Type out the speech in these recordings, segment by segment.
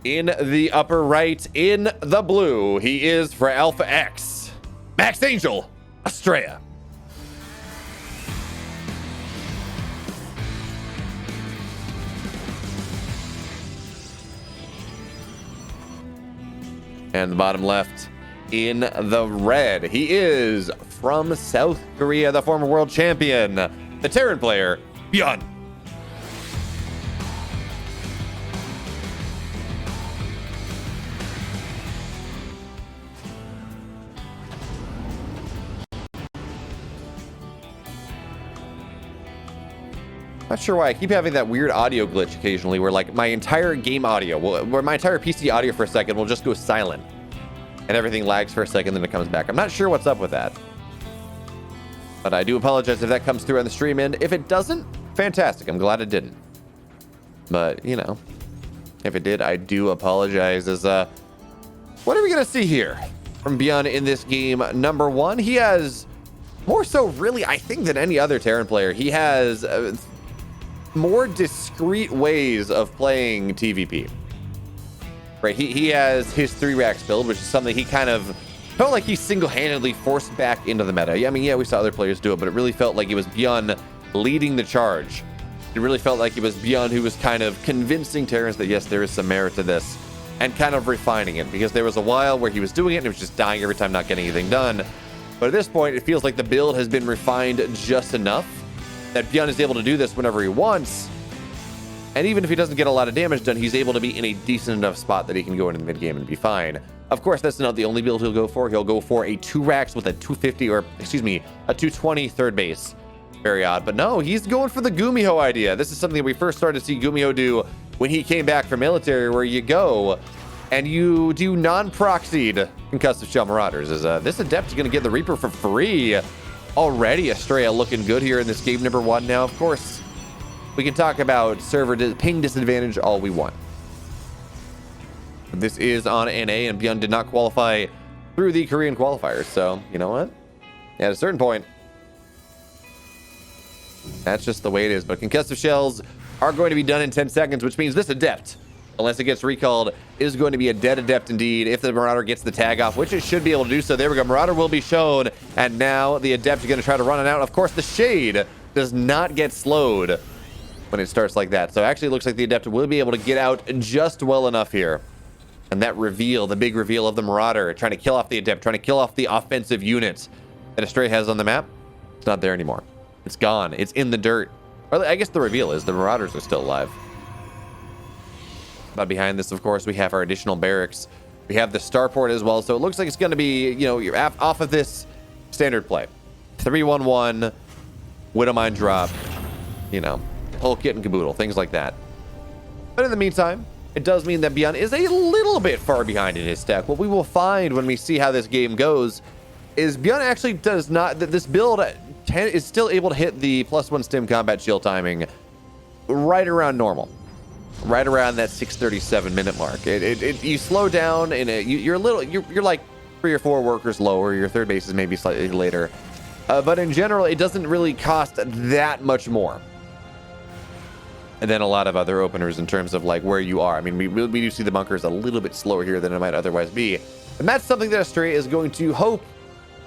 In the upper right, in the blue, he is for Alpha X, Max Angel, Astrea. And the bottom left, in the red, he is from South Korea, the former world champion, the Terran player, Byun. Not sure why I keep having that weird audio glitch occasionally where like my entire game audio, where my entire PC audio for a second will just go silent and everything lags for a second, then it comes back. I'm not sure what's up with that, but I do apologize if that comes through on the stream end. If it doesn't, fantastic. I'm glad it didn't. But, you know, if it did, I do apologize. What are we going to see here from Byun in this game? Number one, he has more so really, I think, than any other Terran player. He has more discreet ways of playing TVP. Right, he has his 3 racks build, which is something he kind of felt like he single-handedly forced back into the meta. I mean, yeah, we saw other players do it, but it really felt like it was Byun leading the charge. It really felt like it was Byun who was kind of convincing Terrans that yes, there is some merit to this, and kind of refining it, because there was a while where he was doing it and it was just dying every time, not getting anything done. But at this point, it feels like the build has been refined just enough that Byun is able to do this whenever he wants. And even if he doesn't get a lot of damage done, he's able to be in a decent enough spot that he can go into the mid game and be fine. Of course, that's not the only build he'll go for. He'll go for a 2 racks with a 250, or excuse me, a 220 third base. Very odd, but no, he's going for the Gumiho idea. This is something that we first started to see Gumiho do when he came back from military, where you go and you do non-proxied concussive shell marauders. This adept is going to get the Reaper for free. Already Astrea looking good here in this game number 1. Now, of course, we can talk about server ping disadvantage all we want. This is on NA, and Byun did not qualify through the Korean qualifiers. So, you know what? At a certain point, that's just the way it is. But concussive shells are going to be done in 10 seconds, which means this adept, unless it gets recalled, is going to be a dead adept indeed if the Marauder gets the tag off, which it should be able to do so. There we go. Marauder will be shown, and now the adept is going to try to run it out. Of course, the shade does not get slowed when it starts like that. So actually it looks like the adept will be able to get out just well enough here. And that reveal, the big reveal of the Marauder, trying to kill off the adept, trying to kill off the offensive units that Astrea has on the map, it's not there anymore. It's gone. It's in the dirt. Or I guess the reveal is the Marauders are still alive. But behind this, of course, we have our additional barracks. We have the starport as well. So it looks like it's going to be, you know, you're off of this standard play. 3-1-1, Widowmine drop, you know, whole kit and caboodle, things like that. But in the meantime, it does mean that Byun is a little bit far behind in his stack. What we will find when we see how this game goes is Byun actually does not, that this build is still able to hit the +1 stim combat shield timing right around normal, right around that 6:37 minute mark. You slow down and you're like 3 or 4 workers lower. Your third base is maybe slightly later, but in general, it doesn't really cost that much more. And then a lot of other openers in terms of like where you are. I mean, we do see the bunkers a little bit slower here than it might otherwise be, and that's something that Astrea is going to hope.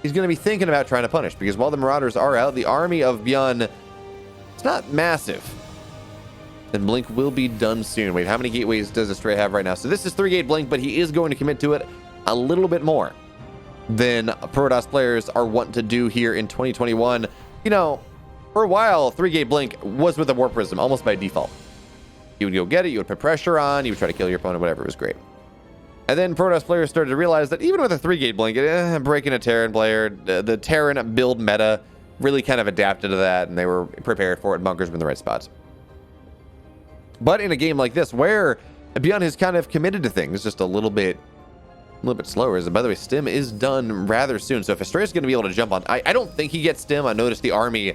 He's going to be thinking about trying to punish, because while the Marauders are out, the army of Byun, it's not massive. And Blink will be done soon. Wait, how many gateways does Astrea have right now? So this is 3-gate Blink, but he is going to commit to it a little bit more than Protoss players are wanting to do here in 2021. You know, for a while, 3-gate Blink was with a Warp Prism almost by default. You would go get it, you would put pressure on, you would try to kill your opponent, whatever. It was great. And then Protoss players started to realize that even with a 3-gate Blink, breaking a Terran player, the Terran build meta really kind of adapted to that, and they were prepared for it. Bunkers were in the right spots. But in a game like this, where Byun has kind of committed to things just a little bit slower. By the way, stim is done rather soon. So if Astrea's going to be able to jump on, I don't think he gets stim. I noticed the army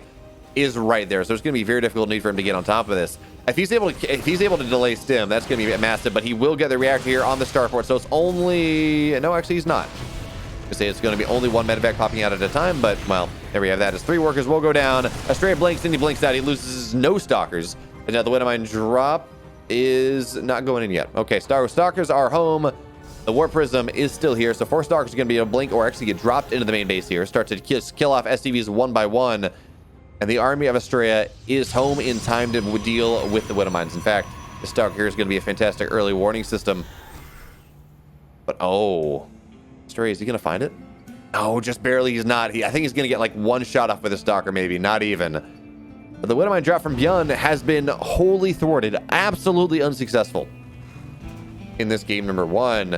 is right there, so it's going to be very difficult need for him to get on top of this. If he's able to delay stim, that's going to be massive. But he will get the reactor here on the starport. So it's only actually he's not. I say it's going to be only 1 medevac popping out at a time. But well, there we have that. As 3 workers will go down. Astrea blinks and he blinks out. He loses no stalkers. And now the Widowmine drop. is not going in yet. Okay, Stalkers are home. The Warp Prism is still here, so 4 Stalkers are going to be able to blink or actually get dropped into the main base here. Start to kill off SCVs one by one. And the army of Astrea is home in time to deal with the Widow Mines. In fact, the Stalker here is going to be a fantastic early warning system. But, oh. Astrea, is he going to find it? No, just barely. He's not. I think he's going to get like one shot off with a Stalker, maybe. Not even. But the Widow Mine drop from Byun has been wholly thwarted. Absolutely unsuccessful in this game number 1.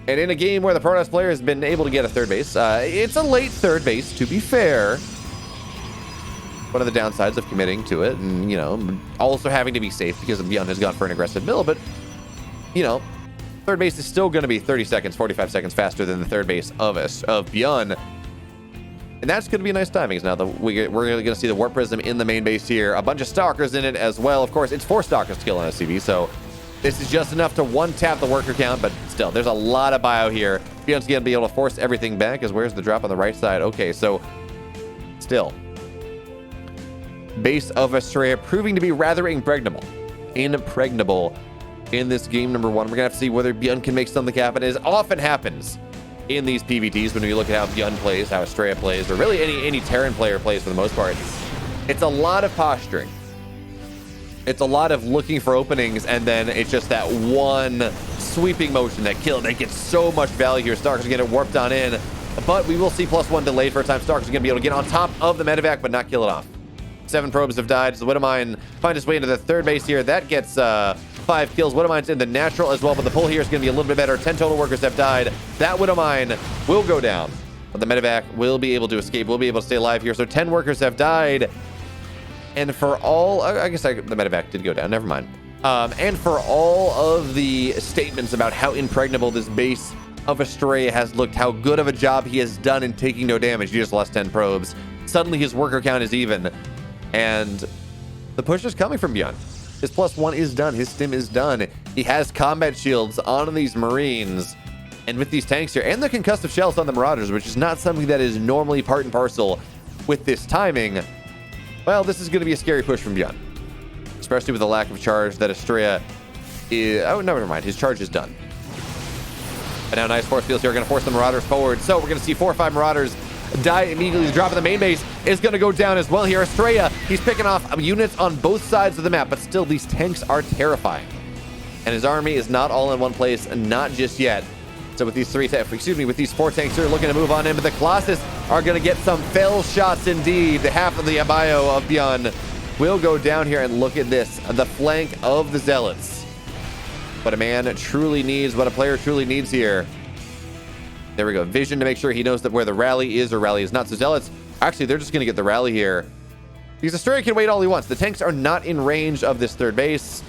And in a game where the Protoss player has been able to get a third base, it's a late third base, to be fair. One of the downsides of committing to it, and, you know, also having to be safe because Byun has gone for an aggressive mill, but, you know, third base is still going to be 30 seconds, 45 seconds faster than the third base of Byun. And that's going to be nice timings now that we're going to see the Warp Prism in the main base here. A bunch of Stalkers in it as well. Of course, it's 4 Stalkers to kill on SCV, so this is just enough to one-tap the worker count, but still, there's a lot of bio here. Byun's going to be able to force everything back, as where's the drop on the right side? Okay, so still. Base of Astrea proving to be rather impregnable in this game number 1. We're going to have to see whether Byun can make something happen, as often happens in these PvTs when we look at how Byun plays, how Astrea plays, or really any Terran player plays for the most part. It's a lot of posturing. It's a lot of looking for openings, and then it's just that one sweeping motion that gets so much value here. Stalkers are going to get warped on in, but we will see +1 delayed for a time. Stalkers are going to be able to get on top of the medevac, but not kill it off. 7 probes have died. So the Widow Mine find its way into the third base here. That gets 5 kills. Widow Mine's in the natural as well, but the pull here is going to be a little bit better. 10 total workers have died. That Widow Mine will go down, but the medevac will be able to escape. Will be able to stay alive here. So 10 workers have died. And for all, I guess the medevac did go down. Never mind. And for all of the statements about how impregnable this base of Astrea has looked, how good of a job he has done in taking no damage. He just lost 10 probes. Suddenly his worker count is even. And the push is coming from Byun. His +1 is done. His stim is done. He has combat shields on these Marines. And with these tanks here, and the concussive shells on the Marauders, which is not something that is normally part and parcel with this timing, well, this is going to be a scary push from Byun. Especially with the lack of charge that Astrea is... Oh, no, never mind. His charge is done. And now nice force fields here are going to force the Marauders forward. So we're going to see 4 or 5 Marauders die immediately. The drop of the main base is going to go down as well here. Astrea, he's picking off units on both sides of the map, but still these tanks are terrifying. And his army is not all in one place, not just yet. So with these with these 4 tanks here looking to move on in, but the Colossus are going to get some fell shots indeed. The half of the bio of Byun will go down here, and look at this, the flank of the Zealots. What a man truly needs, what a player truly needs here. There we go. Vision to make sure he knows that where the rally is or rally is not. So Zealots, actually, they're just going to get the rally here. Because Astrea can wait all he wants. The tanks are not in range of this third base.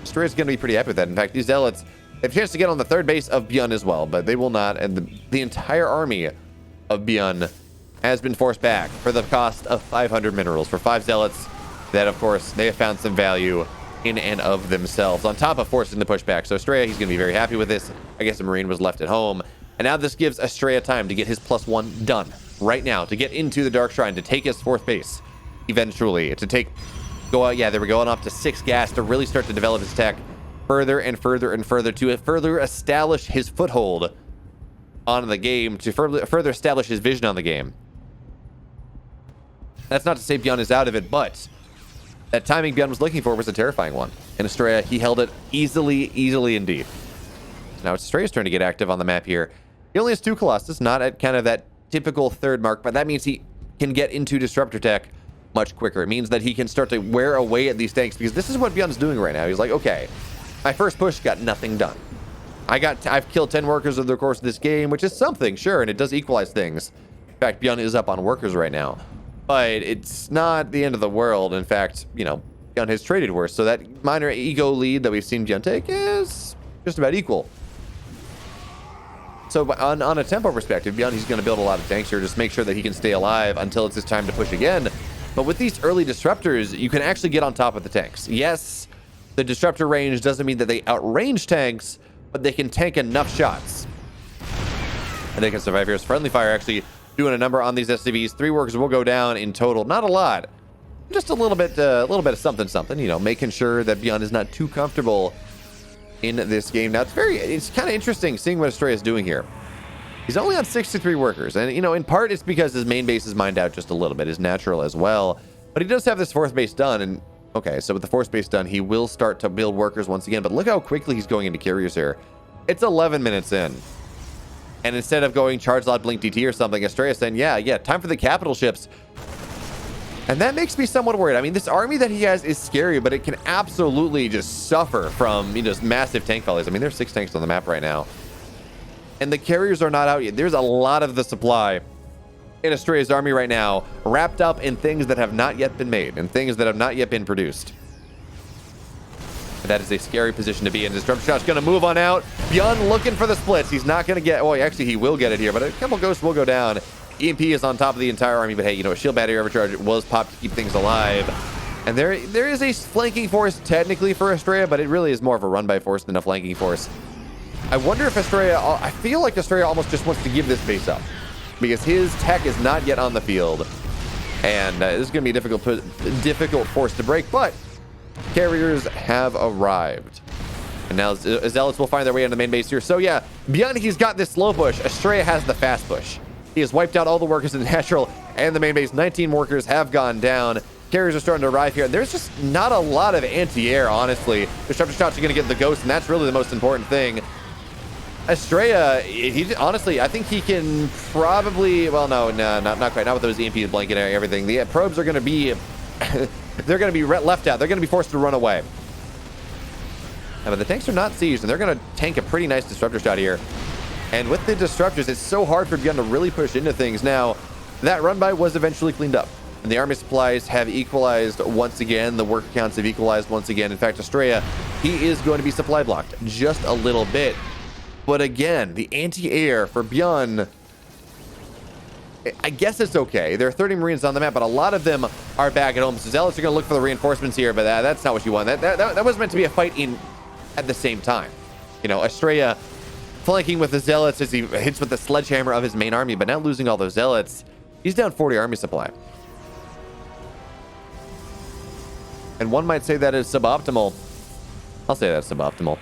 Astrea's going to be pretty happy with that. In fact, these Zealots have a chance to get on the third base of Byun as well, but they will not. And the entire army of Byun has been forced back for the cost of 500 minerals for 5 Zealots that, of course, they have found some value in and of themselves, on top of forcing the pushback. So Astrea, he's going to be very happy with this. I guess the Marine was left at home. And now this gives Astrea time to get his +1 done right now, to get into the Dark Shrine, to take his 4th base eventually, to go out. Yeah, they were going up to 6 gas to really start to develop his tech further and further and further, to further establish his foothold on the game, to further establish his vision on the game. That's not to say Byun is out of it, but that timing Byun was looking for was a terrifying one. And Astrea, he held it easily indeed. Now it's Astrea's turn to get active on the map here. He only has 2 Colossus, not at kind of that typical third mark, but that means he can get into Disruptor tech much quicker. It means that he can start to wear away at these tanks, because this is what Byun's doing right now. He's like, okay, my first push got nothing done. I've killed 10 workers over the course of this game, which is something, sure, and it does equalize things. In fact, Byun is up on workers right now, but it's not the end of the world. In fact, you know, Byun has traded worse, so that minor ego lead that we've seen Byun take is just about equal. So on a tempo perspective, Byun, he's going to build a lot of tanks here, just make sure that he can stay alive until it's his time to push again. But with these early disruptors, you can actually get on top of the tanks. Yes, the disruptor range doesn't mean that they outrange tanks, but they can tank enough shots. And they can survive here. Friendly fire actually doing a number on these SCVs. 3 workers will go down in total. Not a lot. just a little bit of something, you know, making sure that Byun is not too comfortable in this game. Now, it's kind of interesting seeing what Astrea is doing here. He's only on 63 workers, and, you know, in part it's because his main base is mined out just a little bit, his natural as well. But he does have this fourth base done, and, okay, so with the fourth base done, he will start to build workers once again. But look how quickly he's going into carriers here. It's 11 minutes in. And instead of going charge lot blink DT or something, Astrea is saying, yeah, time for the capital ships. And that makes me somewhat worried. I mean, this army that he has is scary, but it can absolutely just suffer from, you know, massive tank volleys. I mean, there's 6 tanks on the map right now. And the carriers are not out yet. There's a lot of the supply in Astrea's army right now, wrapped up in things that have not yet been made and things that have not yet been produced. And that is a scary position to be in. Disruptor Shot's going to move on out. Byun looking for the splits. He's not going to get... Well, actually, he will get it here, but a couple ghosts will go down. EMP is on top of the entire army, but hey, you know, a shield battery overcharge was popped to keep things alive. And there is a flanking force technically for Astrea, but it really is more of a run-by force than a flanking force. I wonder if Astrea... I feel like Astrea almost just wants to give this base up, because his tech is not yet on the field. And this is going to be a difficult force to break, but carriers have arrived. And now Zealots will find their way into the main base here. So yeah, Byun, he's got this slow push. Astrea has the fast push. He has wiped out all the workers in the natural and the main base. 19 workers have gone down. Carriers are starting to arrive here. And there's just not a lot of anti-air, honestly. Disruptor Shots are going to get the ghost, and that's really the most important thing. Astrea, honestly, I think he can probably... Well, no, not quite. Not with those EMPs blanking and everything. The probes are going to be... they're going to be left out. They're going to be forced to run away. But the tanks are not sieged, and they're going to tank a pretty nice Disruptor Shot here. And with the Disruptors, it's so hard for Byun to really push into things. Now, that run-by was eventually cleaned up. And the army supplies have equalized once again. The worker counts have equalized once again. In fact, Astrea, he is going to be supply blocked just a little bit. But again, the anti-air for Byun, I guess it's okay. There are 30 Marines on the map, but a lot of them are back at home. So Zealots are going to look for the reinforcements here, but that's not what you want. That was meant to be a fight at the same time. You know, Astrea flanking with the Zealots as he hits with the sledgehammer of his main army, but now losing all those Zealots, he's down 40 army supply. And one might say that is suboptimal. I'll say that's suboptimal.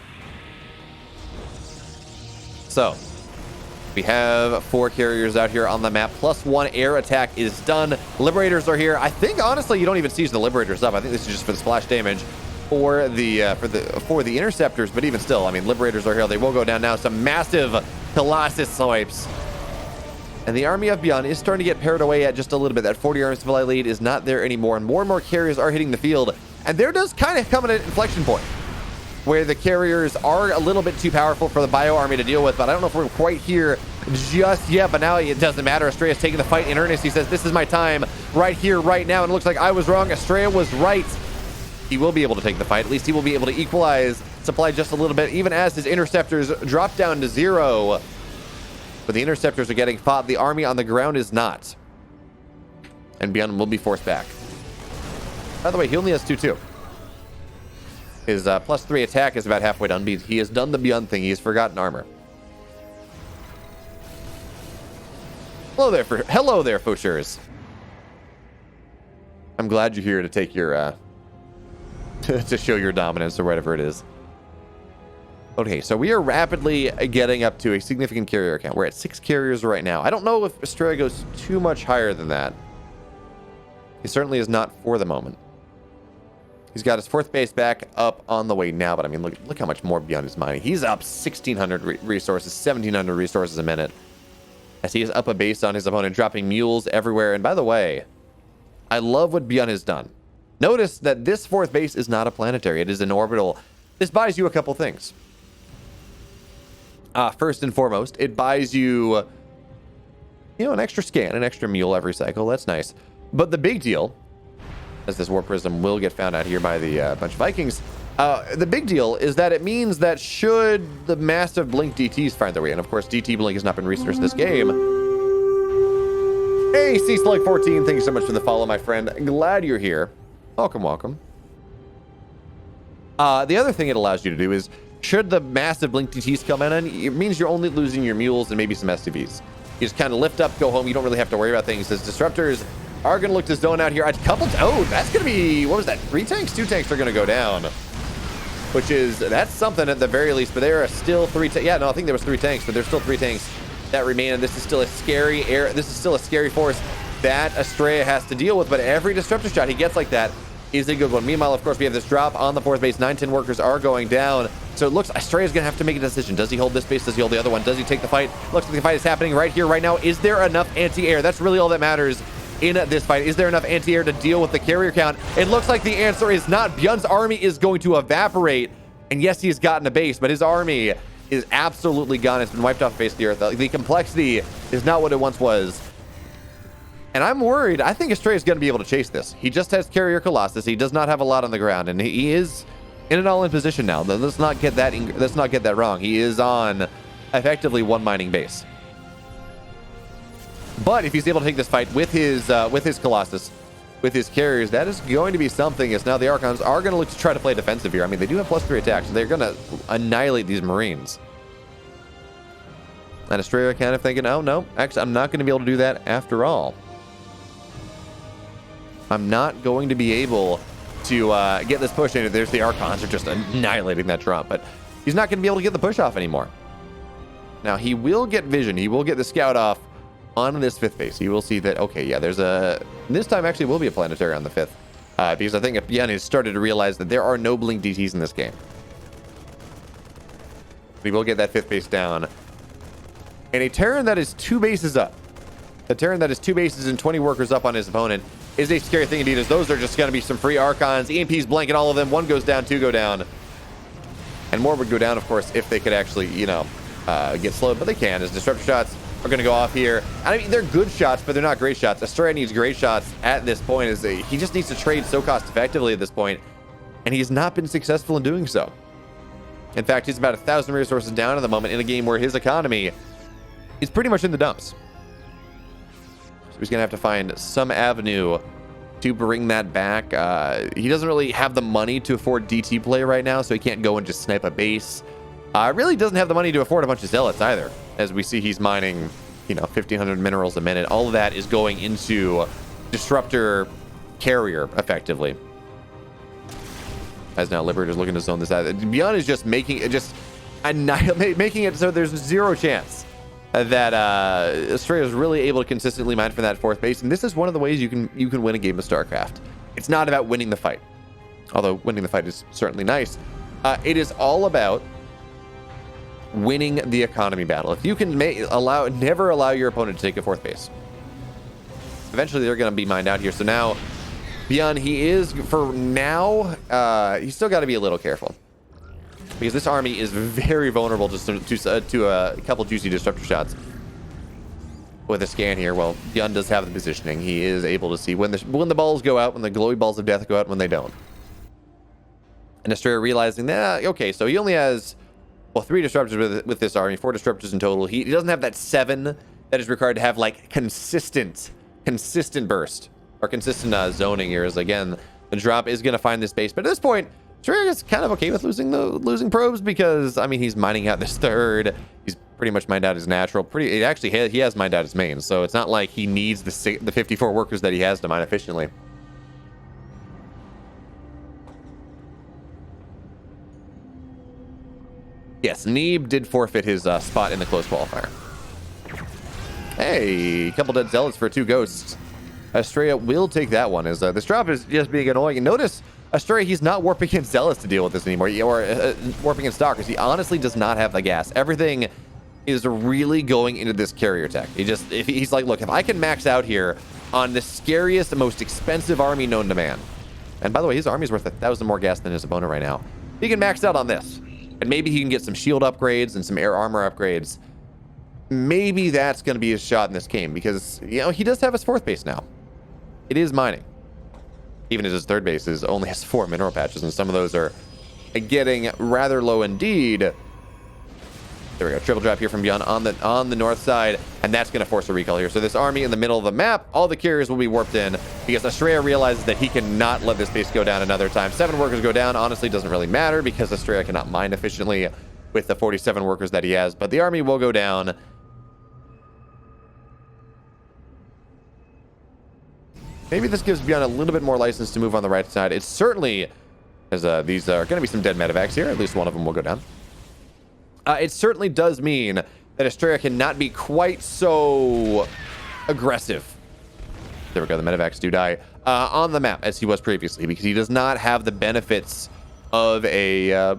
So, we have 4 carriers out here on the map, plus 1 air attack is done. Liberators are here. I think, honestly, you don't even siege the Liberators up. I think this is just for the splash damage for the interceptors, but even still, I mean, Liberators are here. They will go down now. Some massive Colossus swipes. And the army of Byun is starting to get pared away at just a little bit. That 40 army supply lead is not there anymore, and more carriers are hitting the field. And there does kind of come at an inflection point where the carriers are a little bit too powerful for the bio army to deal with, but I don't know if we're quite here just yet. But now it doesn't matter. Astrea is taking the fight in earnest. He says, this is my time right here, right now. And it looks like I was wrong. Astrea was right. He will be able to take the fight. At least he will be able to equalize supply just a little bit, even as his interceptors drop down to 0. But the interceptors are getting fought. The army on the ground is not. And Byun will be forced back. By the way, he only has 2-2. His +3 attack is about halfway done. He has done the Byun thing. He has forgotten armor. Hello there, Faucheurs. I'm glad you're here to take your to show your dominance or whatever it is. Okay, so we are rapidly getting up to a significant carrier count. We're at 6 carriers right now. I don't know if Astrea goes too much higher than that. He certainly is not for the moment. He's got his 4th base back up on the way now, but I mean, look how much more Byun is mining. He's up 1,600 resources, 1,700 resources a minute, as he is up a base on his opponent, dropping mules everywhere. And by the way, I love what Byun has done. Notice that this 4th base is not a planetary. It is an orbital. This buys you a couple things. First and foremost, it buys you, an extra scan, an extra mule every cycle. That's nice. But the big deal, as this War Prism will get found out here by the bunch of Vikings, the big deal is that it means that should the massive Blink DTs find their way, and of course DT Blink has not been researched this game. Hey, C-Slug14, thank you so much for the follow, my friend. Glad you're here. Welcome. The other thing it allows you to do is, should the massive Blink DTs come in, and it means you're only losing your mules and maybe some SCVs. You just kind of lift up, go home. You don't really have to worry about things. As Disruptors are going to look to zone out here. A couple... Oh, that's going to be... What was that? 3 tanks? 2 tanks are going to go down. Which is... That's something at the very least. But there are still 3... Yeah, no, I think there was 3 tanks. But there's still 3 tanks that remain. And this is still a scary... This is still a scary force that Astrea has to deal with. But every disruptor shot he gets like that is a good one. Meanwhile, of course, we have this drop on the 4th base. 9-10 workers are going down. So it looks... Astrea's going to have to make a decision. Does he hold this base? Does he hold the other one? Does he take the fight? Looks like the fight is happening right here, right now. Is there enough anti-air? That's really all that matters in this fight. Is there enough anti-air to deal with the carrier count? It looks like the answer is not. Byun's army is going to evaporate. And yes, he's gotten a base, but his army is absolutely gone. It's been wiped off the face of the earth. The complexity is not what it once was. And I'm worried. I think Astrea is going to be able to chase this. He just has Carrier Colossus. He does not have a lot on the ground, and he is in an all-in position now. Let's not get that wrong. He is on effectively 1 mining base. But if he's able to take this fight with his Colossus, with his carriers, that is going to be something. As now the Archons are going to look to try to play defensive here. I mean, they do have +3 attacks, so they're going to annihilate these Marines. And Astrea kind of thinking, oh, no, actually, I'm not going to be able to do that after all. I'm not going to be able to get this push in. There's the Archons are just annihilating that drop, but he's not going to be able to get the push off anymore. Now, he will get vision. He will get the scout off on this 5th base. You will see that, okay, yeah, there's a... This time actually will be a planetary on the 5th. Because I think Byun has started to realize that there are no blink DTs in this game. We will get that 5th base down. And a Terran that is 2 bases up. A Terran that is 2 bases and 20 workers up on his opponent is a scary thing indeed, as those are just going to be some free Archons. EMPs blanket all of them. 1 goes down, 2 go down. And more would go down, of course, if they could actually, you know, get slowed. But they can, as disruptor shots are going to go off here. I mean, they're good shots, but they're not great shots. Astrea needs great shots at this point. He just needs to trade so cost effectively at this point, and he's not been successful in doing so. In fact, he's about 1,000 resources down at the moment in a game where his economy is pretty much in the dumps. So he's going to have to find some avenue to bring that back. He doesn't really have the money to afford DT play right now, so he can't go and just snipe a base. Really doesn't have the money to afford a bunch of zealots either. As we see, he's mining, you know, 1,500 minerals a minute. All of that is going into disruptor carrier, effectively. As now Liberator's looking to zone this out. Byun is just making it so there's 0 chance that Astrea is really able to consistently mine for that 4th base. And this is one of the ways you can win a game of StarCraft. It's not about winning the fight, although winning the fight is certainly nice. It is all about winning the economy battle. If you can never allow your opponent to take a 4th base, eventually they're going to be mined out here. So now Byun, he is, for now, he's still got to be a little careful, because this army is very vulnerable to a couple juicy disruptor shots. With a scan here, well, Byun does have the positioning. He is able to see when the balls go out, when the glowy balls of death go out, when they don't. And Astrea realizing that, okay, so he only has, well, 3 disruptors with this army, 4 disruptors in total. He doesn't have that 7 that is required to have, like, consistent burst or consistent zoning here. As again, the drop is going to find this base, but at this point, Astrea is kind of okay with losing probes, because I mean, he's mining out this 3rd. He's pretty much mined out his natural. He has mined out his main, so it's not like he needs the 54 workers that he has to mine efficiently. Yes, Neeb did forfeit his spot in the close qualifier. Hey, a couple dead zealots for 2 ghosts. Astrea will take that one, as this drop is just being annoying. And notice, Astrea, he's not warping in zealots to deal with this anymore, or warping in stalkers. He honestly does not have the gas. Everything is really going into this carrier tech. He's like, look, if I can max out here on the scariest and most expensive army known to man, and by the way, his army is worth 1,000 more gas than his opponent right now. He can max out on this. And maybe he can get some shield upgrades and some air armor upgrades. Maybe that's going to be his shot in this game, because, you know, he does have his 4th base now. It is mining. Even as his 3rd base only has 4 mineral patches, and some of those are getting rather low indeed. There we go. Triple drop here from Byun on the north side, and that's going to force a recall here. So this army in the middle of the map, all the carriers will be warped in, because Astrea realizes that he cannot let this base go down another time. 7 workers go down. Honestly, doesn't really matter, because Astrea cannot mine efficiently with the 47 workers that he has. But the army will go down. Maybe this gives Byun a little bit more license to move on the right side. It's certainly, as these are going to be some dead medevacs here. At least one of them will go down. It certainly does mean that Astrea cannot be quite so aggressive. There we go. The medevacs do die on the map as he was previously, because he does not have the benefits of a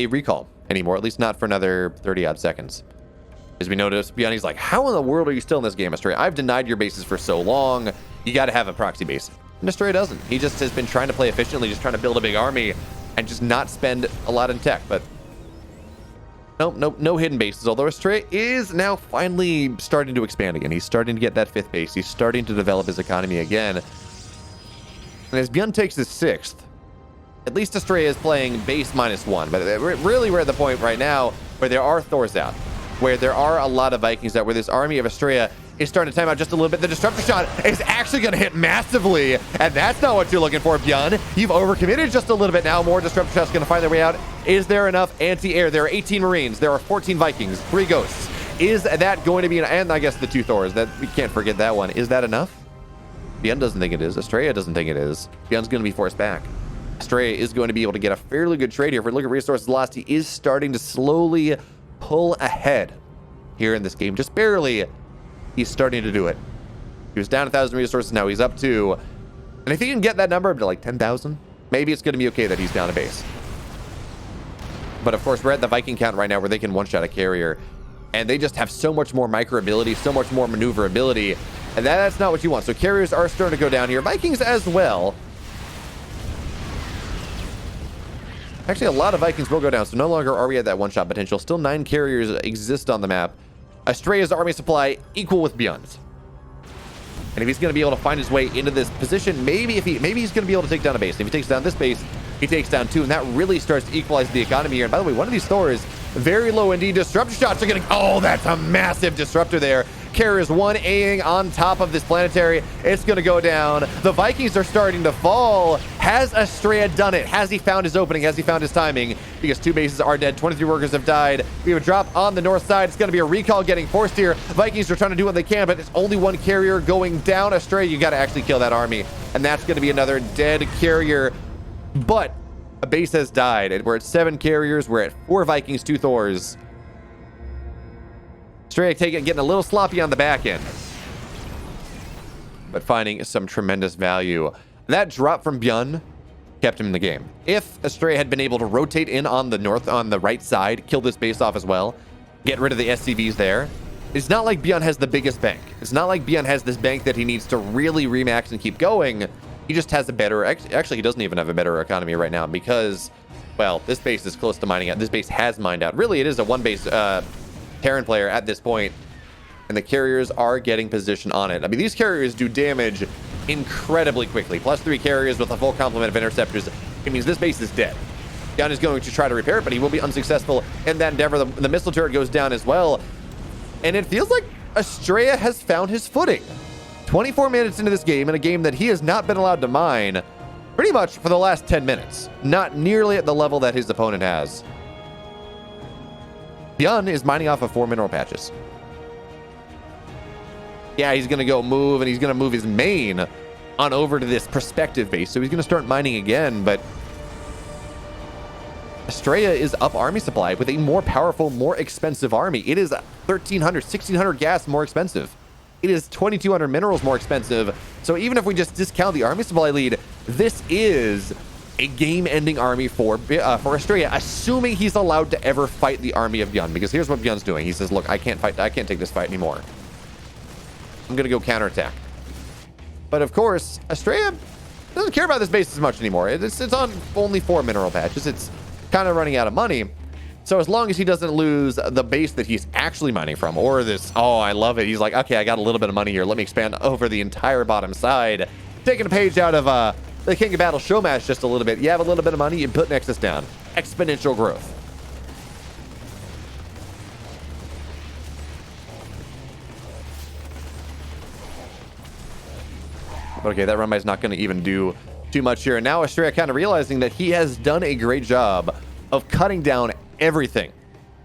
recall anymore, at least not for another 30 odd seconds. As we notice, Byun, he's like, how in the world are you still in this game, Astrea? I've denied your bases for so long. You got to have a proxy base. And Astrea doesn't. He just has been trying to play efficiently, just trying to build a big army and just not spend a lot in tech. But no hidden bases. Although Astrea is now finally starting to expand again. He's starting to get that 5th base. He's starting to develop his economy again. And as Byun takes his 6th, at least Astrea is playing base -1. But really, we're at the point right now where there are Thors out, where there are a lot of Vikings out, where this army of Astrea is starting to time out just a little bit. The disruptor shot is actually going to hit massively, and that's not what you're looking for, Byun. You've overcommitted just a little bit now. More disruptor shots going to find their way out. Is there enough anti-air? There are 18 Marines. There are 14 Vikings, 3 Ghosts. Is that going to be and I guess the 2 Thors. That we can't forget that one. Is that enough? Byun doesn't think it is. Astrea doesn't think it is. Byun's going to be forced back. Astrea is going to be able to get a fairly good trade here. If we look at resources lost, he is starting to slowly pull ahead here in this game. Just barely. He's starting to do it. He was down 1,000 resources. Now he's up to, and if he can get that number up to like 10,000, maybe it's going to be okay that he's down a base. But of course, we're at the Viking count right now where they can one-shot a carrier, and they just have so much more micro ability, so much more maneuverability, and that's not what you want. So carriers are starting to go down here. Vikings as well. Actually, a lot of Vikings will go down, so no longer are we at that one-shot potential. Still 9 carriers exist on the map. Astrea's army supply equal with Byun's. And if he's going to be able to find his way into this position, maybe he's going to be able to take down a base. And if he takes down this base, he takes down 2, and that really starts to equalize the economy here. And by the way, one of these Thors, very low indeed. Disruptor shots are getting, oh, that's a massive disruptor there. Carriers 1Aing on top of this planetary. It's going to go down. The Vikings are starting to fall. Has Astrea done it? Has he found his opening? Has he found his timing? Because 2 bases are dead. 23 workers have died. We have a drop on the north side. It's going to be a recall getting forced here. Vikings are trying to do what they can, but it's only 1 carrier going down. Astrea, you got to actually kill that army. And that's going to be another dead carrier. But a base has died. And we're at 7 carriers. We're at 4 Vikings, 2 Thors. Astrea getting a little sloppy on the back end, but finding some tremendous value. That drop from Byun kept him in the game. If Astrea had been able to rotate in on the right side, kill this base off as well, get rid of the SCVs there, it's not like Byun has the biggest bank. It's not like Byun has this bank that he needs to really remax and keep going. He just has a better, actually he doesn't even have a better economy right now because, well, this base is close to mining out. This base has mined out. Really, it is a 1 base Terran player at this point, and the carriers are getting position on it. I mean, these carriers do damage incredibly quickly. +3 carriers with a full complement of interceptors. It means this base is dead. Byun is going to try to repair it, but he will be unsuccessful in that endeavor. The missile turret goes down as well, and it feels like Astrea has found his footing. 24 minutes into this game, in a game that he has not been allowed to mine pretty much for the last 10 minutes. Not nearly at the level that his opponent has. Byun is mining off of 4 mineral patches. Yeah, he's going to go move, and he's going to move his main on over to this prospective base. So he's going to start mining again, but Astrea is up army supply with a more powerful, more expensive army. It is 1,300, 1,600 gas more expensive. It is 2,200 minerals more expensive. So even if we just discount the army supply lead, this is a game-ending army for Astrea, assuming he's allowed to ever fight the army of Byun. Because here's what Byun's doing. He says, look, I can't take this fight anymore. I'm going to go counterattack. But of course, Astrea doesn't care about this base as much anymore. It's on only 4 mineral patches. It's kind of running out of money. So as long as he doesn't lose the base that he's actually mining from, or this, oh, I love it. He's like, okay, I got a little bit of money here. Let me expand over the entire bottom side. Taking a page out of the King of Battle show match just a little bit. You have a little bit of money, you put Nexus down. Exponential growth. Okay, that runway is not going to even do too much here. And now Astrea kind of realizing that he has done a great job of cutting down everything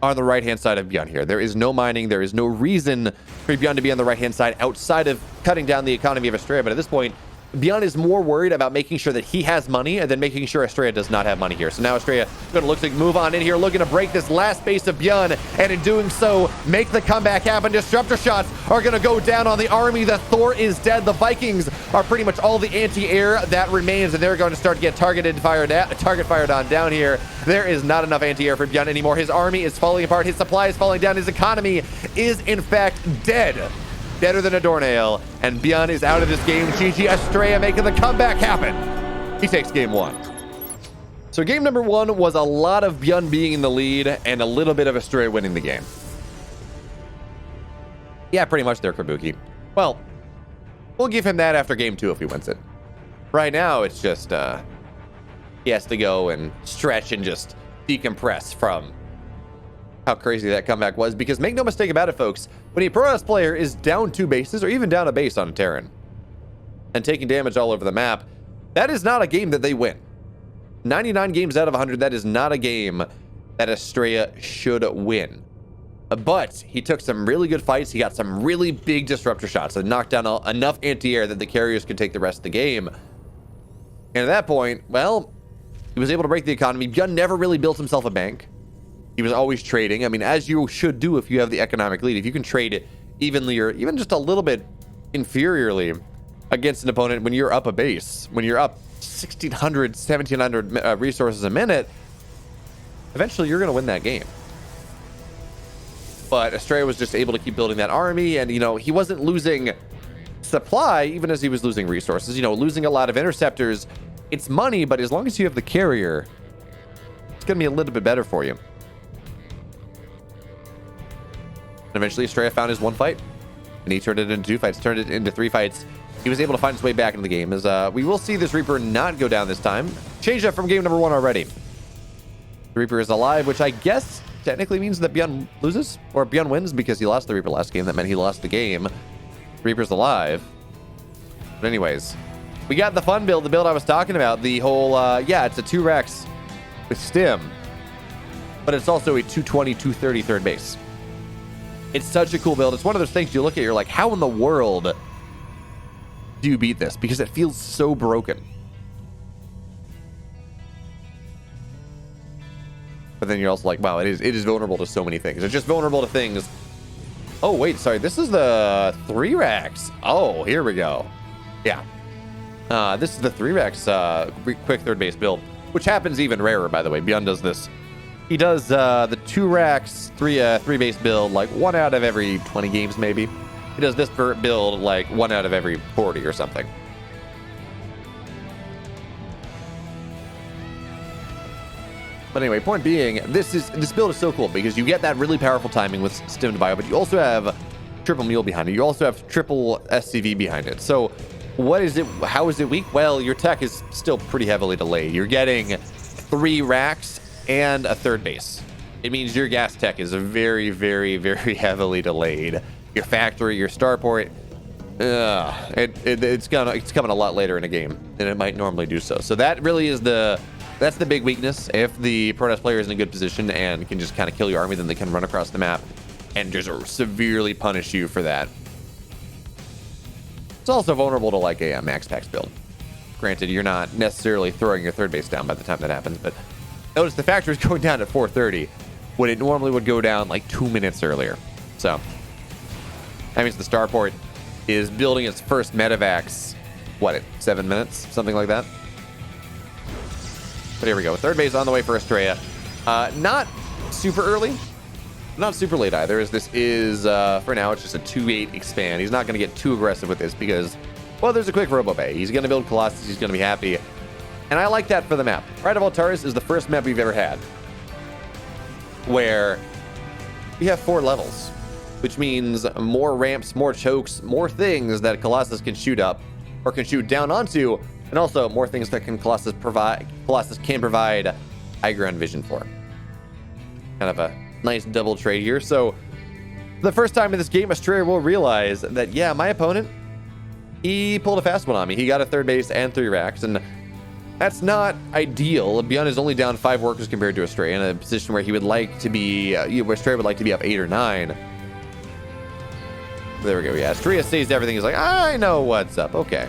on the right-hand side of Byun here. There is no mining. There is no reason for Byun to be on the right-hand side outside of cutting down the economy of Astrea. But at this point, Byun is more worried about making sure that he has money and then making sure Astrea does not have money here. So now Astrea going to look to move on in here, looking to break this last base of Byun, and in doing so, make the comeback happen. Disruptor shots are going to go down on the army. The Thor is dead. The Vikings are pretty much all the anti-air that remains, and they're going to start to get target fired on down here. There is not enough anti-air for Byun anymore. His army is falling apart. His supply is falling down. His economy is, in fact, dead. Deader than a doornail, and Byun is out of this game. GG Astrea making the comeback happen. He takes game 1. So game number 1 was a lot of Byun being in the lead and a little bit of Astrea winning the game. Yeah, pretty much there, Kabuki. Well, we'll give him that after game 2 if he wins it. Right now, it's just, he has to go and stretch and just decompress from how crazy that comeback was, because make no mistake about it, folks, when a Pro-Toss player is down 2 bases or even down a base on a Terran and taking damage all over the map, that is not a game that they win. 99 games out of 100, that is not a game that Astrea should win. But he took some really good fights. He got some really big disruptor shots that knocked down enough anti-air that the carriers could take the rest of the game. And at that point, well, he was able to break the economy. Byun never really built himself a bank. He was always trading. I mean, as you should do if you have the economic lead. If you can trade evenly or even just a little bit inferiorly against an opponent when you're up a base, when you're up 1,600, 1,700 resources a minute, eventually you're going to win that game. But Astrea was just able to keep building that army, and, you know, he wasn't losing supply even as he was losing resources. You know, losing a lot of interceptors, it's money, but as long as you have the carrier, it's going to be a little bit better for you. And eventually Astrea found his 1 fight, and he turned it into 2 fights, turned it into 3 fights. He was able to find his way back into the game, as we will see this Reaper not go down this time. Changed up from game number 1 already. The Reaper is alive, which I guess technically means that Byun loses, or Byun wins, because he lost the Reaper last game. That meant he lost the game. Reaper's alive. But anyways, we got the fun build, the build I was talking about. The whole, yeah, it's a 2 Rex with stim, but it's also a 220, 230 third base. It's such a cool build. It's one of those things you look at, you're like, how in the world do you beat this? Because it feels so broken. But then you're also like, wow, it is vulnerable to so many things. It's just vulnerable to things. Oh, wait, sorry. This is the 3 Rex. Oh, here we go. Yeah. This is the 3 Rex quick third base build, which happens even rarer, by the way. Byun does this. He does the 2 Rex, 3 base build like 1 out of every 20 games, maybe. He does this build like 1 out of every 40 or something. But anyway, point being, this build is so cool because you get that really powerful timing with stimmed bio, but you also have triple mule behind it. You also have triple SCV behind it. So what is it? How is it weak? Well, your tech is still pretty heavily delayed. You're getting 3 racks and a third base. It means your gas tech is very, very, very heavily delayed. Your factory, your starport, it's coming a lot later in a game than it might normally do so. So that really is that's the big weakness. If the Pro-Toss player is in a good position and can just kind of kill your army, then they can run across the map and just severely punish you for that. It's also vulnerable to like a max packs build. Granted, you're not necessarily throwing your third base down by the time that happens, but notice the factory is going down at 4:30 when it normally would go down like 2 minutes earlier. So that means the starport is building its first medevacs, what, at 7 minutes? Something like that. But here we go. Third base on the way for Astrea. Not super early, not super late either, as this is, for now, it's just a 2-8 expand. He's not going to get too aggressive with this because, well, there's a quick Robo Bay. He's going to build Colossus. He's going to be happy. And I like that for the map. Pride of Altaris is the first map we've ever had where we have 4 levels, which means more ramps, more chokes, more things that Colossus can shoot up or can shoot down onto, and also more things that Colossus can provide high ground vision for. Kind of a nice double trade here. So the first time in this game, Astrea will realize that, yeah, my opponent, he pulled a fast one on me. He got a third base and 3 racks, and That's not ideal. Byun is only down 5 workers compared to Astrea in a position where he would like to be, where Astrea would like to be up 8 or 9. There we go. Yeah, Astrea sees everything. He's like, I know what's up. Okay.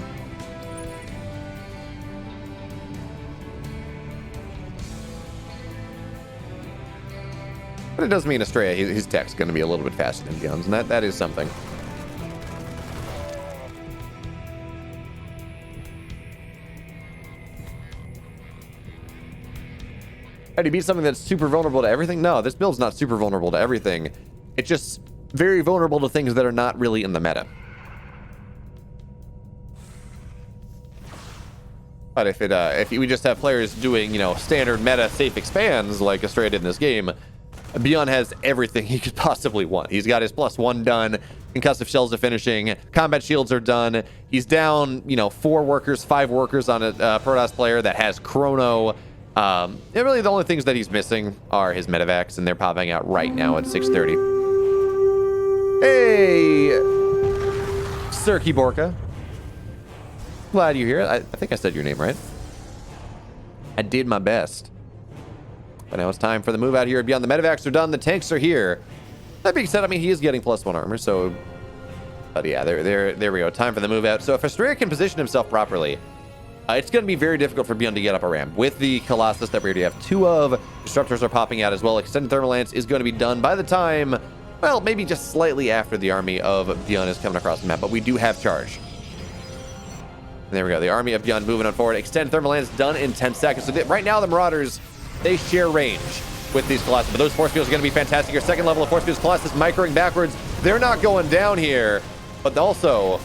But it does mean Astrea, his tech's going to be a little bit faster than Byun's, and that is something. How do you beat something that's super vulnerable to everything? No, this build's not super vulnerable to everything. It's just very vulnerable to things that are not really in the meta. But if we just have players doing, standard meta safe expands like Astrea did in this game, Byun has everything he could possibly want. He's got his +1 done, concussive shells are finishing, combat shields are done. He's down, 4 workers, 5 workers on a Protoss player that has chrono. And really the only things that he's missing are his medevacs, and they're popping out right now at 6:30. Hey, Sirky Borka. Glad you're here. I think I said your name right. I did my best. But now it's time for the move out here. Beyond the medevacs are done, the tanks are here. That being said, I mean, he is getting +1 armor, so... But yeah, there we go. Time for the move out. So if Astrea can position himself properly, it's going to be very difficult for Byun to get up a ramp. With the Colossus that we already have 2 of, disruptors are popping out as well. Extended Thermal Lance is going to be done by the time, well, maybe just slightly after the army of Byun is coming across the map, but we do have charge. And there we go. The army of Byun moving on forward. Extended Thermal Lance done in 10 seconds. So right now, the Marauders, they share range with these Colossus, but those force fields are going to be fantastic. Your second level of force fields, Colossus microing backwards. They're not going down here, but also,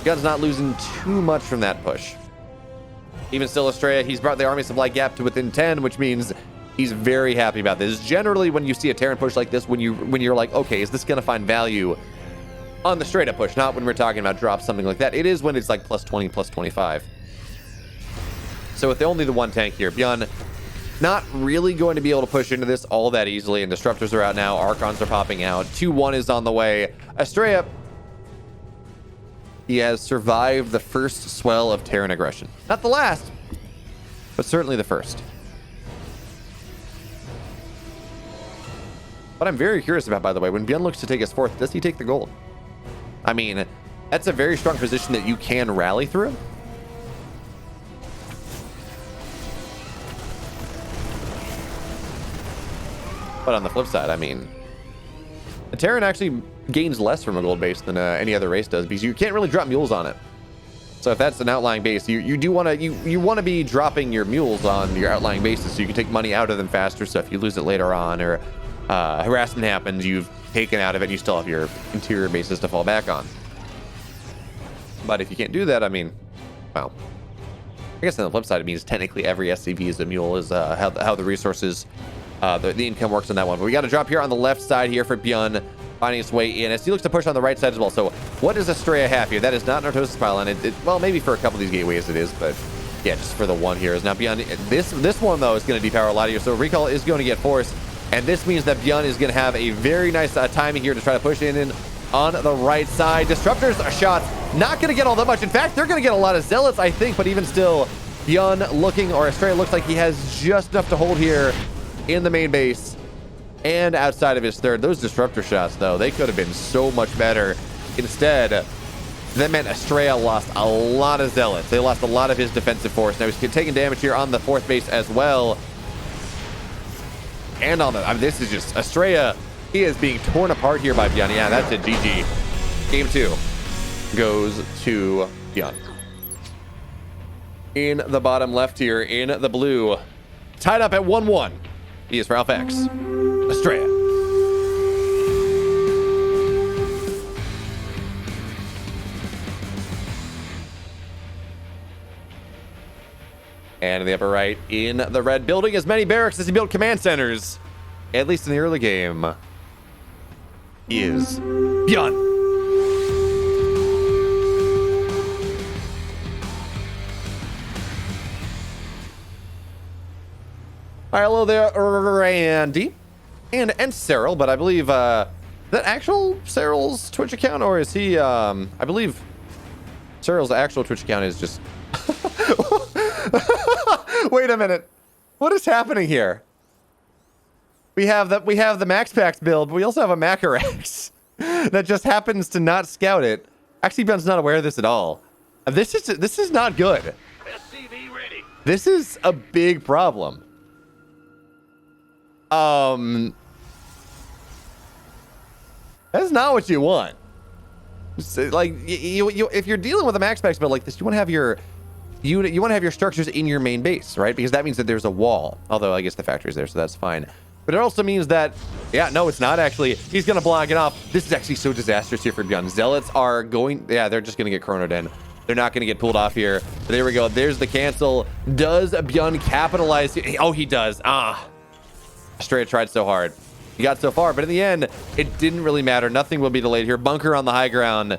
Byun's not losing too much from that push. Even still, Astrea, he's brought the army supply gap to within 10, which means he's very happy about this. Generally, when you see a Terran push like this, when you're like, okay, is this going to find value on the straight up push? Not when we're talking about drops, something like that. It is when it's like +20, +25. So with only the 1 tank here, Byun not really going to be able to push into this all that easily, and disruptors are out now. Archons are popping out. 2-1 is on the way. Astrea, he has survived the first swell of Terran aggression. Not the last, but certainly the first. What I'm very curious about, by the way, when Byun looks to take his 4th, does he take the gold? I mean, that's a very strong position that you can rally through. But on the flip side, I mean, a Terran actually gains less from a gold base than any other race does, because you can't really drop mules on it. So if that's an outlying base, you do want to you want to be dropping your mules on your outlying bases so you can take money out of them faster. So if you lose it later on, or harassment happens, you've taken out of it, and you still have your interior bases to fall back on. But if you can't do that, I mean, well, I guess on the flip side, it means technically every SCV is a mule, is how the resources, the income works on that one. But we got a drop here on the left side here for Byun, finding its way in as he looks to push on the right side as well. So what does Astrea have here? That is not Nartosis pylon. Well, maybe for a couple of these gateways it is, but yeah, just for the one here is now Byun. This one though is going to depower a lot of you. So recall is going to get forced, and this means that Byun is going to have a very nice timing here to try to push in on the right side. Disruptors shots not going to get all that much. In fact, they're going to get a lot of zealots, I think, but even still, Byun or Astrea looks like he has just enough to hold here in the main base and outside of his 3rd. Those disruptor shots, though, they could have been so much better. Instead, that meant Astrea lost a lot of zealots. They lost a lot of his defensive force. Now he's taking damage here on the 4th base as well. And on the, I mean, this is just Astrea. He is being torn apart here by Byun. Yeah, that's it. GG. Game 2 goes to Byun. In the bottom left here, in the blue, tied up at 1-1. He is for Alpha X. Astrea. And in the upper right, in the red, building as many barracks as he built command centers, at least in the early game, is Byun. All right, hello there, Randy, and Cyril, but I believe that actual Cyril's Twitch account, or is he? I believe Cyril's actual Twitch account is just Wait a minute. What is happening here? We have the Max Packs build, but we also have a Macarex that just happens to not scout it. Actually, Byun's not aware of this at all. This is not good. SCV ready. This is a big problem. That's not what you want. Like you if you're dealing with a Max Packs build like this, you want to have your unit, you want to have your structures in your main base, right? Because that means that there's a wall. Although I guess the factory's there, so that's fine. But it also means that, yeah, no, it's not actually. He's going to block it off. This is actually so disastrous here for Byun. Zealots are going, yeah, they're just going to get chronoed in. They're not going to get pulled off here. There we go. There's the cancel. Does Byun capitalize? Oh, he does. Astrea tried so hard. He got so far, but in the end, it didn't really matter. Nothing will be delayed here. Bunker on the high ground.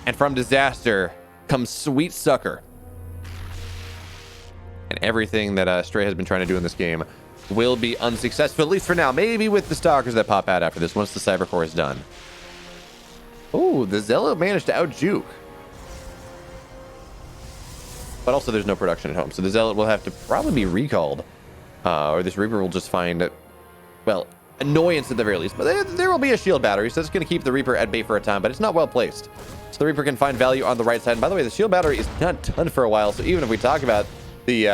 And from disaster comes Sweet Sucker. And everything that Astrea has been trying to do in this game will be unsuccessful, at least for now. Maybe with the stalkers that pop out after this, once the Cyber Core is done. Oh, the Zealot managed to out-juke. But also there's no production at home, so the Zealot will have to probably be recalled. Or this Reaper will just find, well, annoyance at the very least. But there will be a shield battery, so it's going to keep the Reaper at bay for a time, but it's not well placed. So the Reaper can find value on the right side. And by the way, the shield battery is not done for a while, so even if we talk about the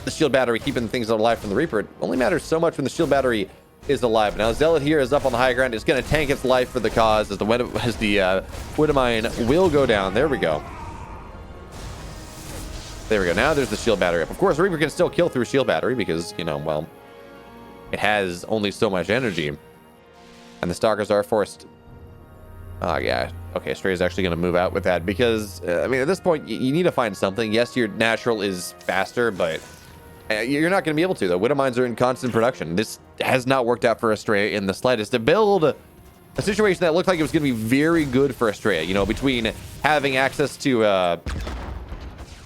shield battery keeping things alive from the Reaper, it only matters so much when the shield battery is alive. Now Zealot here is up on the high ground. It's going to tank its life for the cause as the Widowmine will go down. There we go. There we go. Now there's the shield battery up. Of course, Reaper can still kill through shield battery because, you know, well, it has only so much energy. And the Stalkers are forced. Oh, yeah. Okay, Astrea is actually going to move out with that because, I mean, at this point, you need to find something. Yes, your natural is faster, but you're not going to be able to. The Widowmines are in constant production. This has not worked out for Astrea in the slightest. To build a situation that looked like it was going to be very good for Astrea, you know, between having access to...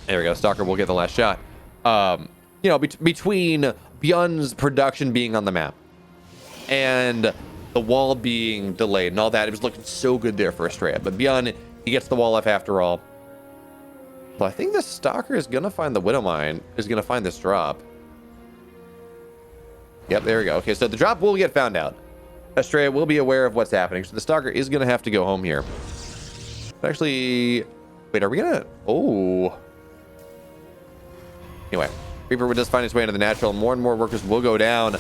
there we go. Stalker will get the last shot. You know, between Byun's production being on the map and the wall being delayed and all that, it was looking so good there for Astrea. But Byun, he gets the wall up after all. Well, I think the Stalker is going to find the Widowmine, is going to find this drop. Yep, there we go. Okay, so the drop will get found out. Astrea will be aware of what's happening. So the Stalker is going to have to go home here. But actually, wait, are we going to... Oh... Anyway, Reaper would just find its way into the natural. More and more workers will go down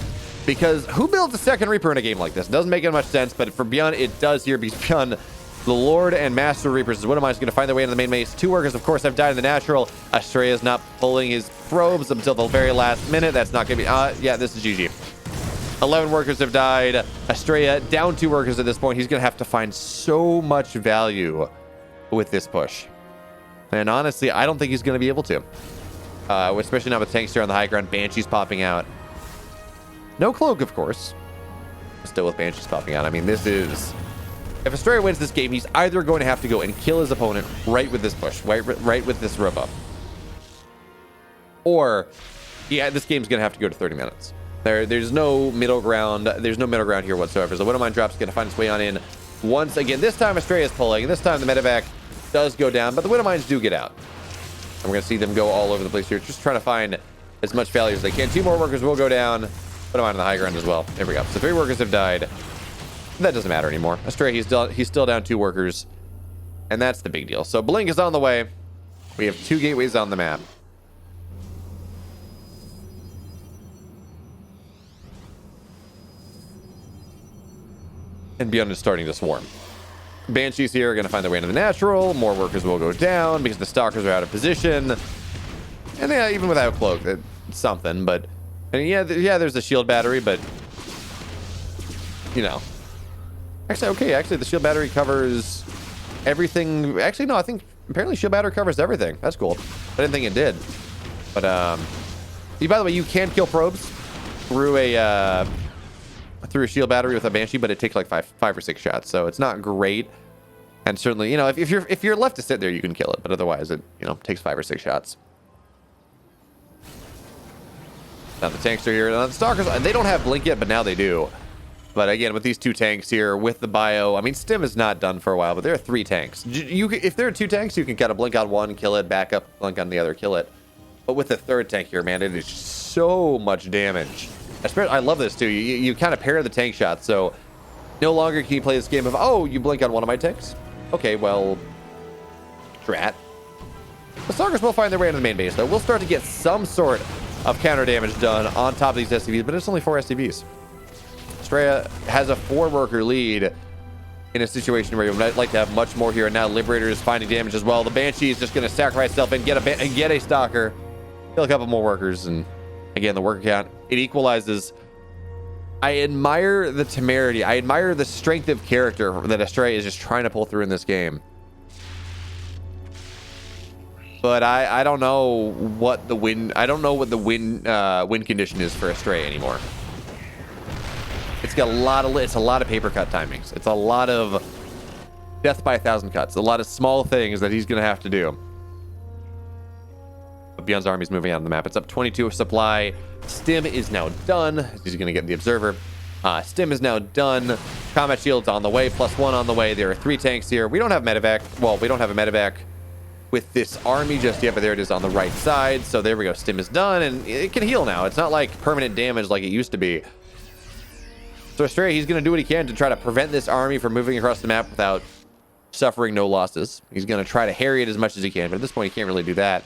because who builds a second Reaper in a game like this? Doesn't make much sense, but for Byun, it does here because Byun, the Lord and Master Reapers, is going to find their way into the main base. 2 workers, of course, have died in the natural. Astrea is not pulling his probes until the very last minute. That's not going to be... yeah, this is GG. 11 workers have died. Astrea down 2 workers at this point. He's going to have to find so much value with this push. And honestly, I don't think he's going to be able to. Especially now with tanks here on the high ground, Banshees popping out. No cloak, of course. Still with Banshees popping out. I mean, this is... If Astrea wins this game, he's either going to have to go and kill his opponent right with this push, right with this rev up. Or, yeah, this game's going to have to go to 30 minutes. There's no middle ground. There's no middle ground here whatsoever. So Widowmine drop's going to find its way on in. Once again, this time Astrea is pulling. This time the medevac does go down, but the Widowmines do get out. And we're going to see them go all over the place here, just trying to find as much value as they can. 2 more workers will go down. Put them on the high ground as well. There we go. So 3 workers have died. That doesn't matter anymore. Astrea, he's still down 2 workers. And that's the big deal. So Blink is on the way. We have 2 gateways on the map. And Byun is starting to swarm. Banshees here are going to find their way into the natural. More workers will go down because the Stalkers are out of position. And yeah, even without cloak, it's something. But and yeah, there's a shield battery, but you know, actually, the shield battery covers everything. Actually, no, I think apparently shield battery covers everything. That's cool. I didn't think it did. But by the way, you can kill probes through a shield battery with a Banshee, but it takes like five or 6 shots, so it's not great. And certainly, you know, if you're left to sit there, you can kill it, but otherwise, it takes 5 or 6 shots. Now the tanks are here. Now the Stalkers, they don't have blink yet, but now they do. But again, with these 2 tanks here, with the bio, I mean, Stim is not done for a while, but there are 3 tanks. If there are 2 tanks, you can kind of blink on one, kill it, back up, blink on the other, kill it. But with the third tank here, man, it is so much damage. I love this too. You kind of pair the tank shots, so no longer can you play this game of, oh, you blink on one of my tanks? Okay, well, drat. The Stalkers will find their way into the main base, though. We'll start to get some sort of counter damage done on top of these SCVs, but it's only 4 SCVs. Astrea has a 4-worker lead in a situation where you would like to have much more here, and now Liberator is finding damage as well. The Banshee is just going to sacrifice itself and get a Stalker. Kill a couple more workers, and again, the worker count, it equalizes. I admire the temerity. I admire the strength of character that Astrea is just trying to pull through in this game. But I don't know what the win condition is for Astrea anymore. It's got a lot of paper cut timings. It's a lot of death by 1,000 cuts. A lot of small things that he's gonna have to do. But Byun's army's moving out of the map. It's up 22 of supply. Stim is now done. He's gonna get the observer. Stim is now done. Combat shield's on the way. +1 on the way. There are 3 tanks here. We don't have medevac. Well, we don't have a medevac with this army just yet, but there it is on the right side. So there we go. Stim is done, and it can heal now. It's not like permanent damage like it used to be. So Astrea, he's going to do what he can to try to prevent this army from moving across the map without suffering no losses. He's going to try to harry it as much as he can, but at this point, he can't really do that.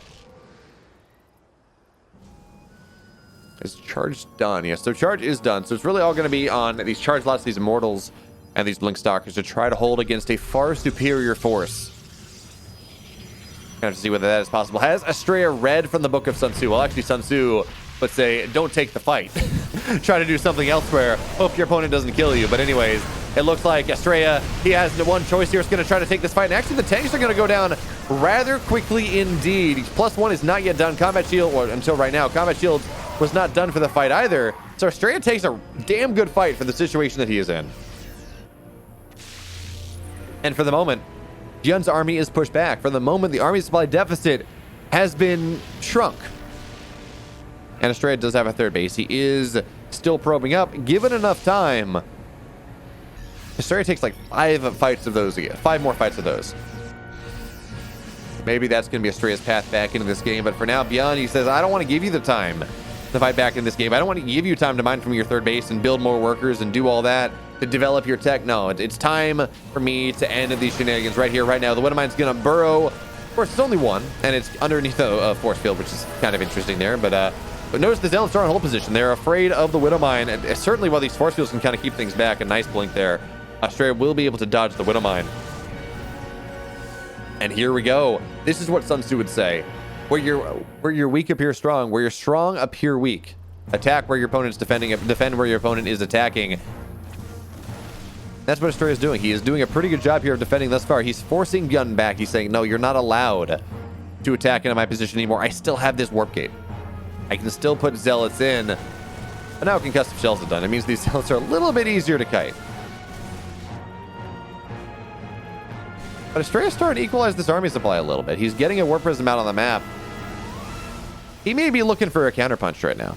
Is charge done? Yes, so charge is done. So it's really all going to be on these charge lots, these Immortals, and these Blink Stalkers to try to hold against a far superior force. Have to see whether that is possible. Has Astrea read from the Book of Sun Tzu? Well, actually, Sun Tzu would say, don't take the fight. Try to do something elsewhere. Hope your opponent doesn't kill you. But anyways, it looks like Astrea, he has the one choice here. Is going to try to take this fight. And actually, the tanks are going to go down rather quickly indeed. +1 is not yet done. Combat shield, or until right now, combat shield was not done for the fight either. So Astrea takes a damn good fight for the situation that he is in. And for the moment, Byun's army is pushed back. For the moment, the army supply deficit has been shrunk. And Astrea does have a third base. He is still probing up. Given enough time, Astrea takes like 5 fights of those again. 5 more fights of those. Maybe that's going to be Astrea's path back into this game. But for now, Byun, he says, I don't want to give you the time to fight back in this game. I don't want to give you time to mine from your third base and build more workers and do all that to develop your tech. No, it's time for me to end these shenanigans right here, right now. The Widowmine's going to burrow. Of course, it's only one, and it's underneath a force field, which is kind of interesting there. But notice the Zealots are in hold position. They're afraid of the Widowmine, and certainly while these force fields can kind of keep things back, a nice blink there, Astrea will be able to dodge the Widowmine. And here we go. This is what Sun Tzu would say. Where you're weak appear strong. Where you're strong appear weak. Attack where your opponent's defending. Defend where your opponent is attacking. That's what Astrea is doing. He is doing a pretty good job here of defending thus far. He's forcing Byun back. He's saying, no, you're not allowed to attack into my position anymore. I still have this warp gate. I can still put Zealots in. But now concussive shells are done. It means these Zealots are a little bit easier to kite. But Astrea's starting to equalize this army supply a little bit. He's getting a warp prism out on the map. He may be looking for a counterpunch right now.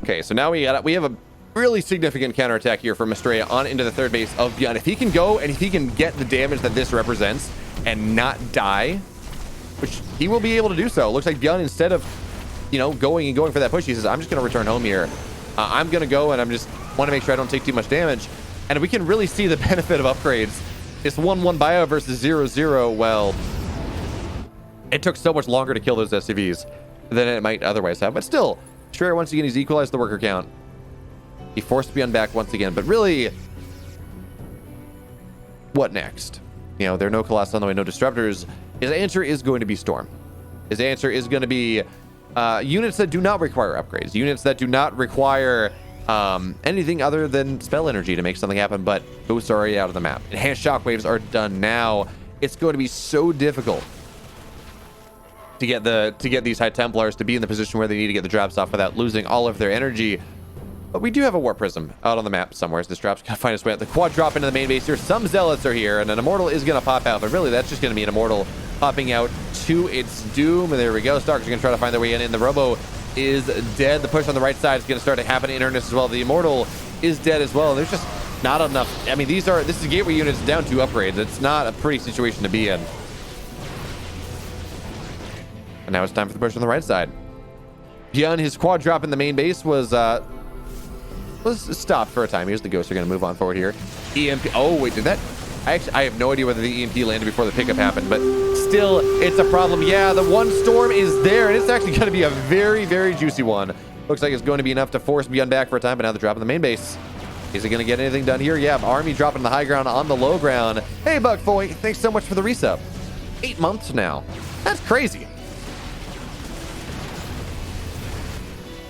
Okay, so now we have a really significant counterattack here from Astrea on into the third base of Byun. If he can go and if he can get the damage that this represents and not die, which he will be able to do so. Looks like Byun, instead of, going for that push, he says, I'm just going to return home here. I'm going to go and I'm just want to make sure I don't take too much damage. And we can really see the benefit of upgrades. This 1-1 bio versus 0-0, well, it took so much longer to kill those SCVs than it might otherwise have. But still, Astrea, once again, he's equalized the worker count. He forced Byun back once again. But really, what next? There are no Colossus on the way, no Disruptors. His answer is going to be Storm. His answer is going to be units that do not require upgrades. Units that do not require anything other than spell energy to make something happen, but ghosts are already out of the map. Enhanced shockwaves are done now. It's going to be so difficult to get these High Templars to be in the position where they need to get the drops off without losing all of their energy. But we do have a Warp Prism out on the map somewhere. This drop's going to find its way out. The quad drop into the main base here. Some Zealots are here, and an Immortal is going to pop out. But really, that's just going to be an Immortal popping out to its doom. And there we go. Starkers are going to try to find their way in. And the Robo is dead. The push on the right side is going to start to happen in earnest as well. The Immortal is dead as well. There's just not enough. I mean, this is gateway units down to upgrades. It's not a pretty situation to be in. And now it's time for the push on the right side. Byun, his quad drop in the main base was stopped for a time. Here's the Ghosts are going to move on forward here. EMP. Oh, wait, did that? I have no idea whether the EMP landed before the pickup happened, but still, it's a problem. Yeah, the one storm is there, and it's actually going to be a very, very juicy one. Looks like it's going to be enough to force Byun back for a time, but now the drop in the main base. Is it going to get anything done here? Yeah, Army dropping the high ground on the low ground. Hey, Buckboy, thanks so much for the resub. 8 months now. That's crazy.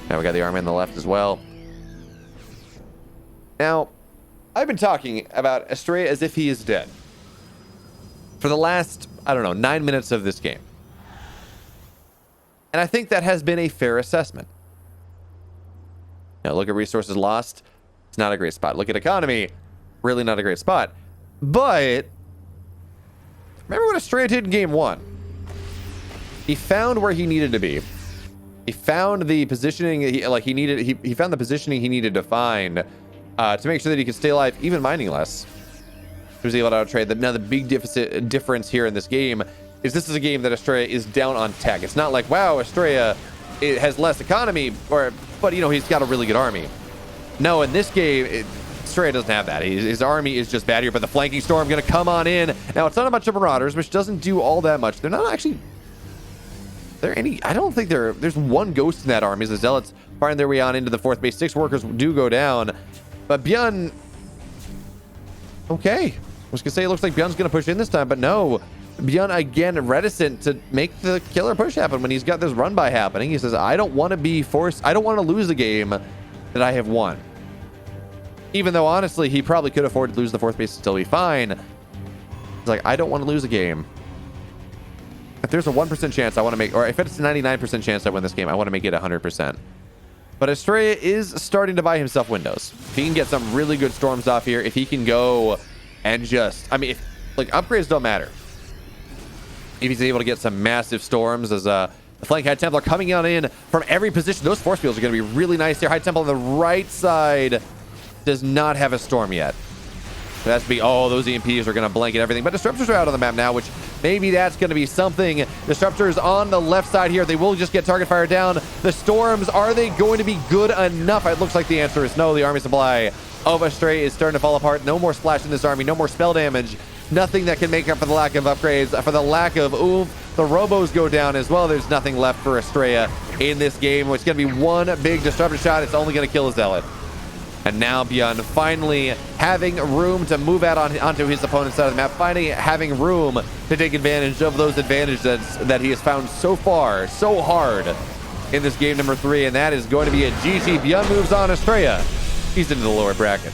Now we got the Army on the left as well. Now, I've been talking about Astrea as if he is dead for the last, I don't know, 9 minutes of this game. And I think that has been a fair assessment. Now, look at resources lost. It's not a great spot. Look at economy. Really not a great spot. But remember what Astrea did in game 1? He found where he needed to be. He found the positioning he needed. He found the positioning he needed to find to make sure that he could stay alive, even mining less. He was able to outtrade. Now the big difference here in this game is this is a game that Astrea is down on tech. It's not like, wow, Astrea it has less economy, but you know, he's got a really good army. No, in this game, Astrea doesn't have that. His army is just bad here, but the flanking storm going to come on in. Now, it's not a bunch of Marauders, which doesn't do all that much. They're not actually... I don't think there's one Ghost in that army as the Zealots find their way on into the 4th base. 6 workers do go down. But Byun... Okay. I was going to say it looks like Byun's going to push in this time, but no. Byun, again, reticent to make the killer push happen when he's got this run-by happening. He says, I don't want to be forced... I don't want to lose a game that I have won. Even though, honestly, he probably could afford to lose the 4th base and still be fine. He's like, I don't want to lose a game. If there's a 1% chance I want to make, or if it's a 99% chance I win this game, I want to make it 100%. But Astrea is starting to buy himself windows. If he can get some really good storms off here, if he can go and just, I mean, upgrades don't matter. If he's able to get some massive storms as the flank High Templar coming on in from every position, those force fields are going to be really nice here. High Templar on the right side does not have a storm yet. It has to be, oh, those EMPs are going to blanket everything. But Disruptors are out on the map now, which maybe that's going to be something. Disruptors on the left side here. They will just get target fire down. The storms, are they going to be good enough? It looks like the answer is no. The army supply of Astrea is starting to fall apart. No more splash in this army. No more spell damage. Nothing that can make up for the lack of upgrades, for the lack of oomph. The Robos go down as well. There's nothing left for Astrea in this game. It's going to be one big Disruptor shot. It's only going to kill a Zealot. And now Byun finally having room to move out onto his opponent's side of the map, having room to take advantage of those advantages that he has found so far, so hard in this game number 3. And that is going to be a GG. Byun moves on. Astrea, he's into the lower bracket.